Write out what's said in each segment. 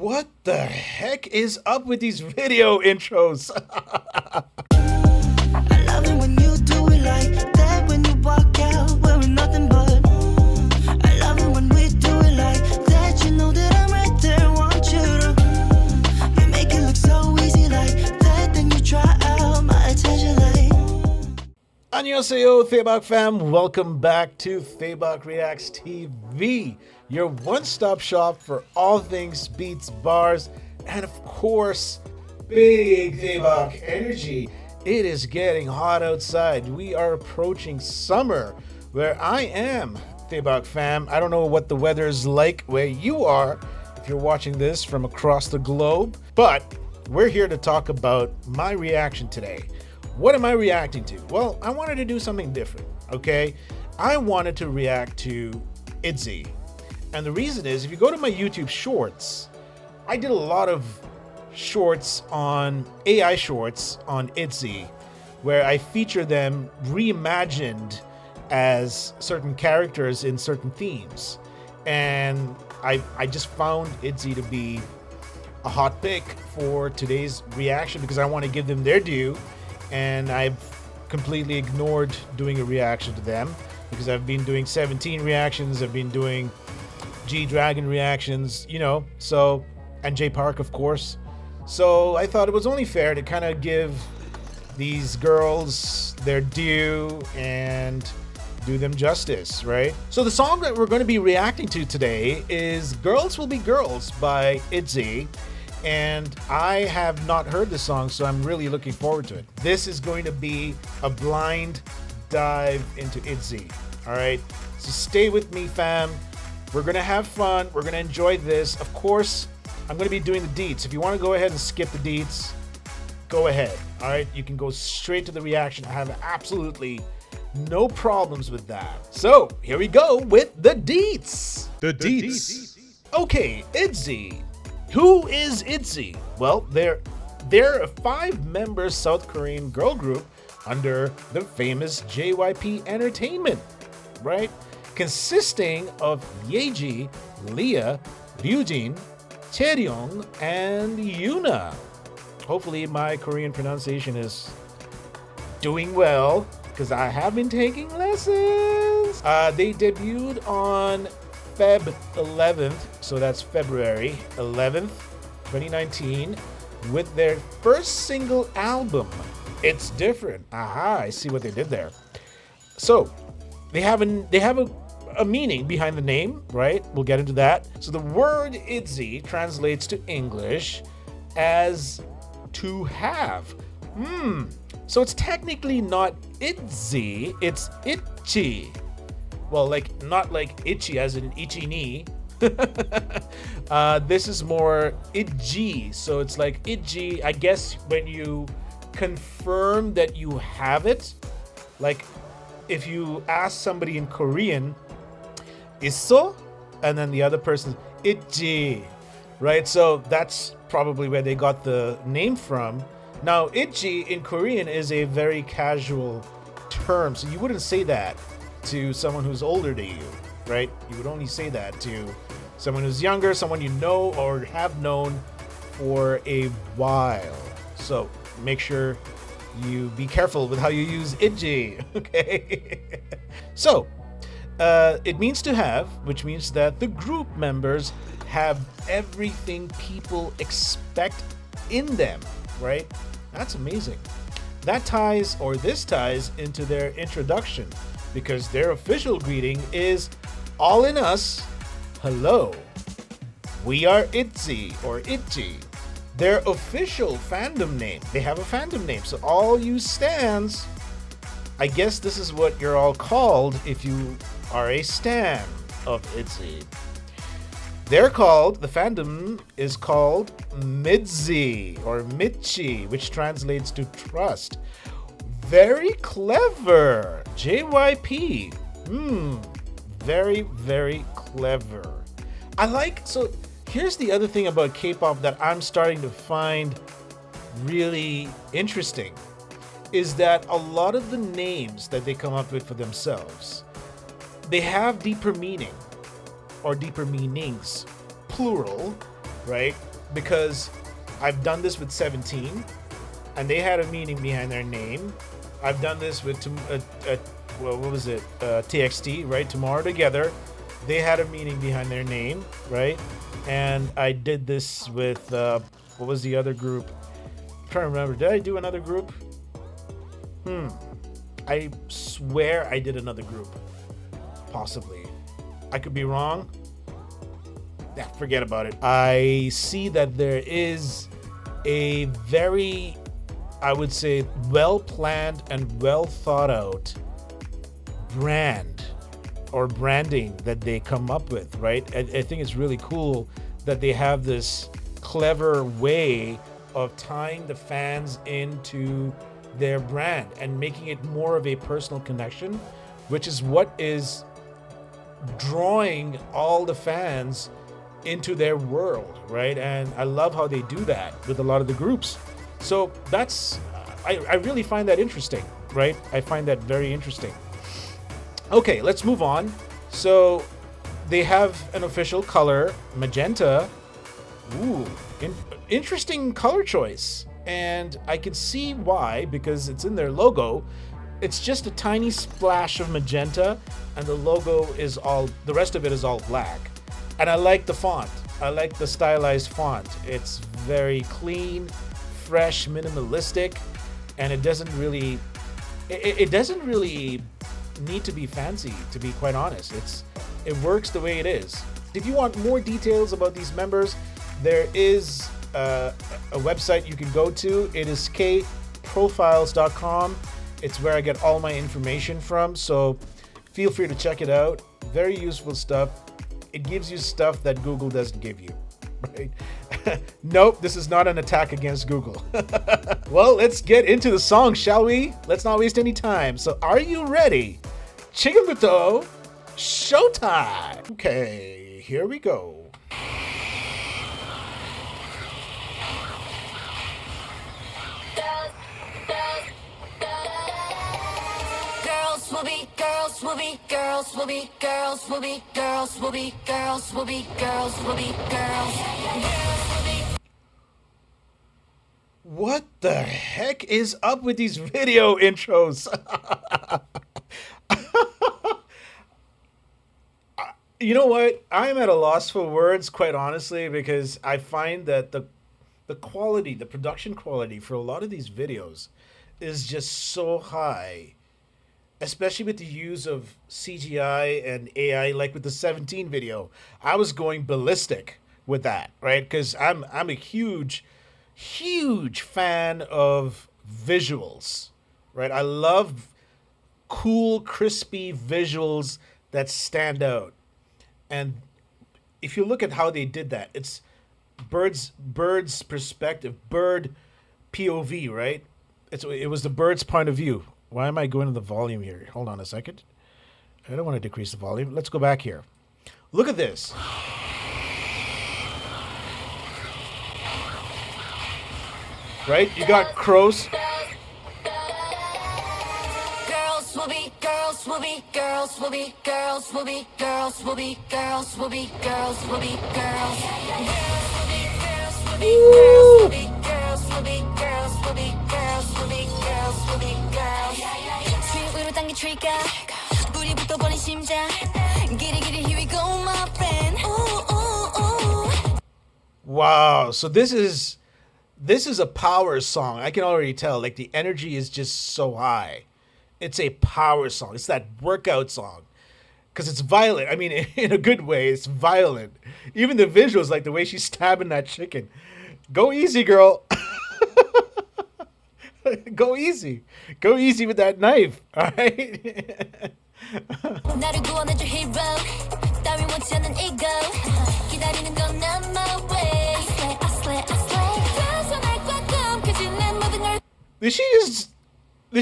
What the heck is up with these video intros? I love it when you do it like that, when you walk out wearing nothing but. I love it when we do it like that, you know that I'm right there, want you to. You make it look so easy like that, then you try out my attention like. 안녕하세요, Thaebak fam. Welcome back to Thaebak Reacts TV, your one-stop shop for all things beats, bars, and of course, big Thaebak energy. It is getting hot outside. We are approaching summer where I am, Thaebak fam. I don't know what the weather is like where you are if you're watching this from across the globe, but we're here to talk about my reaction today. What am I reacting to? Well, I wanted to do something different, okay? I wanted to react to ITZY. And the reason is, if you go to my YouTube shorts, I did a lot of shorts on AI shorts on ITZY, where I feature them reimagined as certain characters in certain themes. And I just found ITZY to be a hot pick for today's reaction because I want to give them their due. And I've completely ignored doing a reaction to them because I've been doing 17 reactions, I've been doing G-Dragon reactions, you know, so, and J Park, of course. So I thought it was only fair to kind of give these girls their due and do them justice, right? So the song that we're going to be reacting to today is Girls Will Be Girls by ITZY. And I have not heard the song, so I'm really looking forward to it. This is going to be a blind dive into ITZY, all right? So stay with me, fam. We're gonna have fun. We're gonna enjoy this. Of course, I'm gonna be doing the Deetz. If you wanna go ahead and skip the Deetz, go ahead, all right? You can go straight to the reaction. I have absolutely no problems with that. So here we go with the Deetz. The Deetz. Okay, ITZY. Who is ITZY? Well, they're a 5-member South Korean girl group under the famous JYP Entertainment, right? Consisting of Yeji, Leah, Ryujin, Chaeryeong, and Yuna. Hopefully my Korean pronunciation is doing well because I have been taking lessons. They debuted on Feb 11th, so that's February 11th, 2019, with their first single album, It's Different. Aha, I see what they did there. So they have a meaning behind the name, right? We'll get into that. So the word ITZY translates to English as to have. So it's technically not ITZY, it's itchy. Well, like, not like itchy as in itchy knee. This is more itchy. So it's like itchy, I guess, when you confirm that you have it. Like, if you ask somebody in Korean, 있어? And then the other person, itchy, right? So that's probably where they got the name from. Now, itchy in Korean is a very casual term. So you wouldn't say that to someone who's older than you, right? You would only say that to someone who's younger, someone you know or have known for a while. So make sure you be careful with how you use itchy, okay? So it means to have, which means that the group members have everything people expect in them, right? That's amazing. This ties into their introduction, because their official greeting is all in us, hello. We are ITZY or ITZY. Their official fandom name, they have a fandom name. So all you stans, I guess this is what you're all called if you are a stan of ITZY. The fandom is called MIDZY or Mitchi, which translates to trust. Very clever. JYP. Very, very clever. So here's the other thing about K-pop that I'm starting to find really interesting is that a lot of the names that they come up with for themselves, they have deeper meaning or deeper meanings, plural, right? because I've done this with 17, and they had a meaning behind their name. I've done this with what was it? TXT, right? Tomorrow Together. They had a meaning behind their name, right? And I did this with what was the other group? I'm trying to remember. Did I do another group? I swear I did another group. Possibly. I could be wrong. Yeah, forget about it. I see that there is a very, I would say, well-planned and well-thought-out brand or branding that they come up with, right? I think it's really cool that they have this clever way of tying the fans into their brand and making it more of a personal connection, which is what is drawing all the fans into their world, right? And I love how they do that with a lot of the groups. So that's, I really find that interesting, right? I find that very interesting. Okay, let's move on. So they have an official color, magenta. Ooh, interesting color choice. And I can see why, because it's in their logo. It's just a tiny splash of magenta, and the logo is all, the rest of it is all black. And I like the font. I like the stylized font. It's very clean, fresh, minimalistic, and it doesn't really need to be fancy, to be quite honest. It works the way it is. If you want more details about these members, there is a website you can go to. It is KProfiles.com. It's where I get all my information from, so feel free to check it out. Very useful stuff. It gives you stuff that Google doesn't give you, right? Nope, this is not an attack against Google. Well, let's get into the song, shall we? Let's not waste any time. So are you ready? Chigamuto, showtime. Okay, here we go. Will be girls, will be girls, will be girls, will be girls, will be girls, will be girls, will be girls. What the heck is up with these video intros? You know what? I'm at a loss for words, quite honestly, because I find that the quality, the production quality for a lot of these videos is just so high. Especially with the use of CGI and AI, like with the 17 video. I was going ballistic with that, right? Because I'm a huge fan of visuals, right? I love cool, crispy visuals that stand out. And if you look at how they did that, it's bird's perspective, bird POV, right? It was the bird's point of view. Why am I going to the volume here? Hold on a second. I don't want to decrease the volume. Let's go back here. Look at this. Right? You got crows. Girls will be girls, will be girls, will be girls, will be girls, will be girls, will be girls, will be girls. Will be girls, will be girls, will be girls, will be girls, will be girls. 위로 당긴 trigger, 불이 붙어버린 심장. 길이 here we go, my friend. Ooh, ooh, ooh. Wow. So this is a power song. I can already tell. Like the energy is just so high. It's a power song. It's that workout song. Because it's violent. I mean, in a good way, it's violent. Even the visuals, like the way she's stabbing that chicken. Go easy, girl. Go easy. Go easy with that knife. All right? 나를 구원해줄 hero. 따위 원치 않는 ego. 기다리는 건 not my way. I slay. 단순할 꽉 켜진 내 모든 걸. Did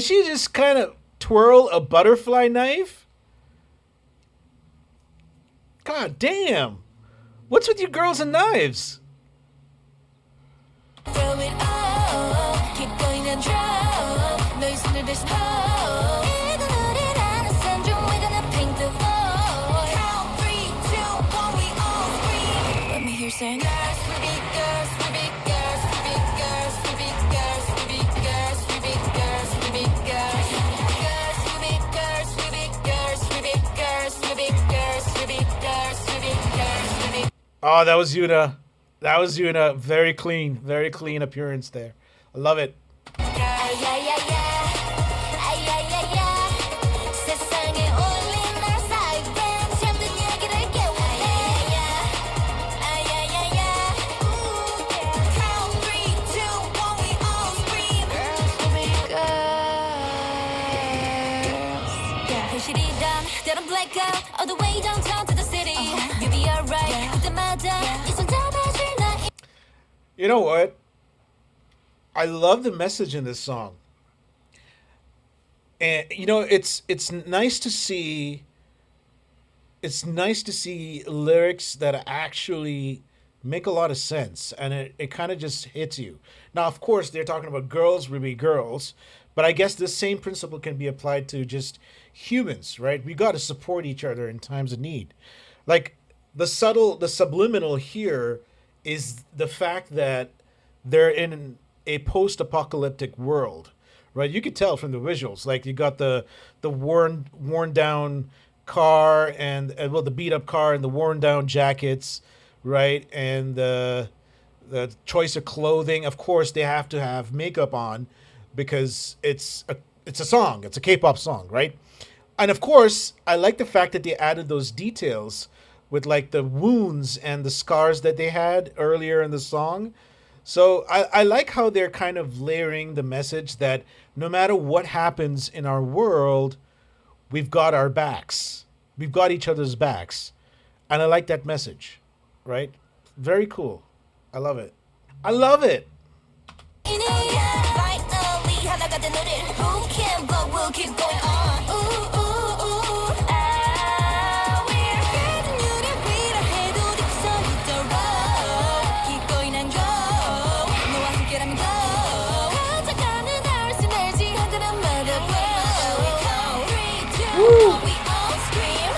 she just kind of twirl a butterfly knife? God damn. What's with you girls and knives? Throw it all. Keep going and draw. 너의 손을 there's hope. 이건 우리라는 산중. We're gonna paint the wall. Count 3, 2, 1, we all scream. Let me hear you saying girls will be girls. Oh, that was Yuna. That was Yuna. Very clean appearance there. I love it. They don't black out all the way downtown to the city. You'll be alright. 그때마다 이 손 잡아줄 나. You know what? I love the message in this song. And you know, it's nice to see lyrics that actually make a lot of sense, and it kind of just hits you. Now, of course, they're talking about girls will be girls, but I guess this same principle can be applied to just humans, right? We got to support each other in times of need. Like the subliminal here is the fact that they're in a post-apocalyptic world, right? You could tell from the visuals. Like you got the worn down car and well, the beat up car and the worn down jackets, right? And the choice of clothing. Of course, they have to have makeup on because it's a song. It's a K-pop song, right? And of course, I like the fact that they added those details with like the wounds and the scars that they had earlier in the song. So I like how they're kind of layering the message that no matter what happens in our world, we've got our backs. We've got each other's backs. And I like that message, right? Very cool. I love it. I love it. Finally 하나가 된 우릴 Who can but we'll keep going on. Ooh, ooh, ooh. We're heading 유리 위로 해도 뒤에서 있더라. Keep going and go. 너와 함께라면 go. 찾아가는 나를 쓰내지 한 걸음마다 grow. 3, 2, 1, we all scream.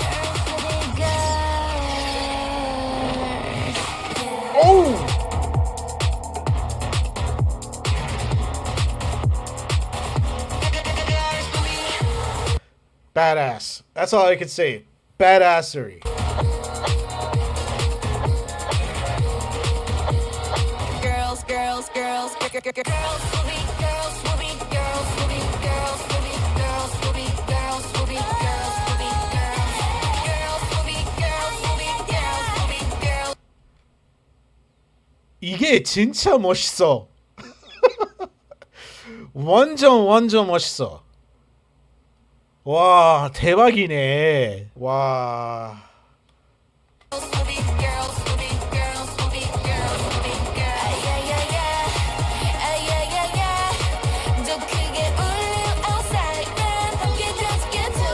Oh! Badass. That's all I could say. Badassery. Girls, girls, girls, girls will be girls will be girls will be girls will be girls will be girls will be girls will be girls will be girls will be girls will be girls. 이게 진짜 멋있어. 완전 멋있어. 와, 대박이네. 와. Girls will be girls will be girls will be girls will be girls. Yeah. 더 크게 울려 outside 난 함께 던지게 도.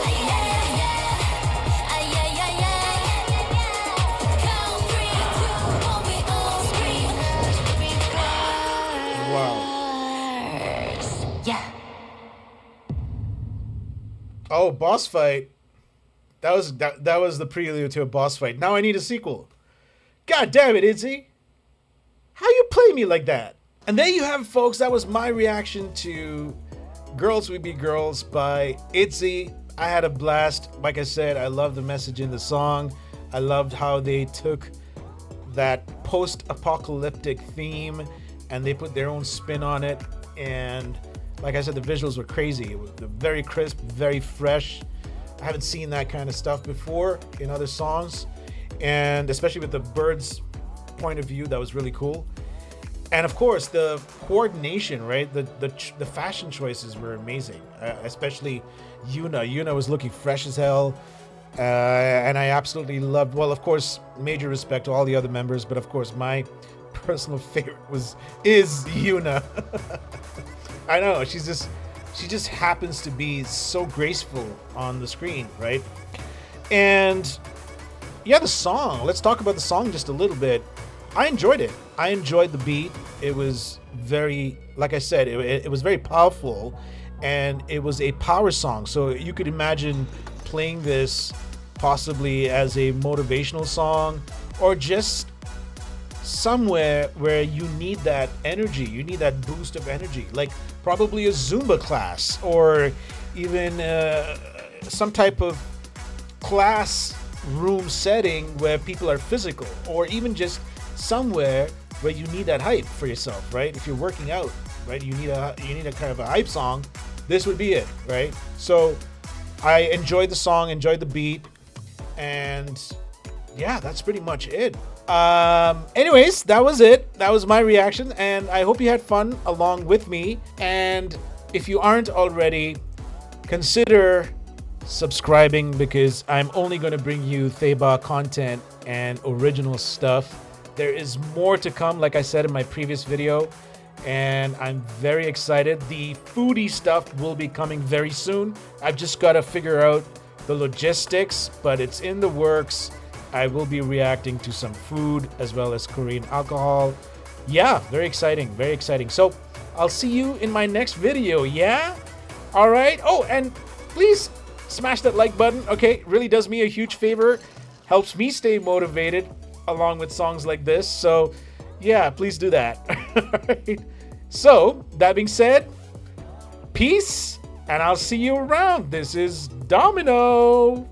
Count 3, 2, 1, we all scream. Wow. Yeah. Oh, boss fight. That was the prelude to a boss fight. Now I need a sequel. God damn it, ITZY. How you play me like that? And there you have it, folks. That was my reaction to Girls We Be Girls by ITZY. I had a blast. Like I said, I love the message in the song. I loved how they took that post-apocalyptic theme and they put their own spin on it. And like I said, the visuals were crazy. It was very crisp, very fresh. I haven't seen that kind of stuff before in other songs. And especially with the bird's point of view, that was really cool. And of course, the coordination, right? The fashion choices were amazing, especially Yuna. Yuna was looking fresh as hell. And I absolutely loved, well, of course, major respect to all the other members, but of course, my personal favorite is Yuna. I know, she just happens to be so graceful on the screen, right? And yeah, the song. Let's talk about the song just a little bit. I enjoyed it. I enjoyed the beat. It was very, like I said, it was very powerful, and it was a power song. So you could imagine playing this possibly as a motivational song, or just somewhere where you need that energy, you need that boost of energy, like probably a Zumba class, or even some type of class room setting where people are physical, or even just somewhere where you need that hype for yourself, right? If you're working out, right, you need a kind of a hype song. This would be it, right? So I enjoyed the song, enjoyed the beat, and yeah, that's pretty much it. Anyways, that was it. That was my reaction, and I hope you had fun along with me. And if you aren't already, consider subscribing, because I'm only going to bring you Theba content and original stuff. There is more to come, like I said in my previous video, and I'm very excited. The foodie stuff will be coming very soon. I've just got to figure out the logistics, but it's in the works. I will be reacting to some food as well as Korean alcohol. Yeah, very exciting, very exciting. So I'll see you in my next video, yeah? All right. Oh, and please smash that like button, okay? It really does me a huge favor. Helps me stay motivated along with songs like this. So yeah, please do that. Alright. So that being said, peace, and I'll see you around. This is Domino.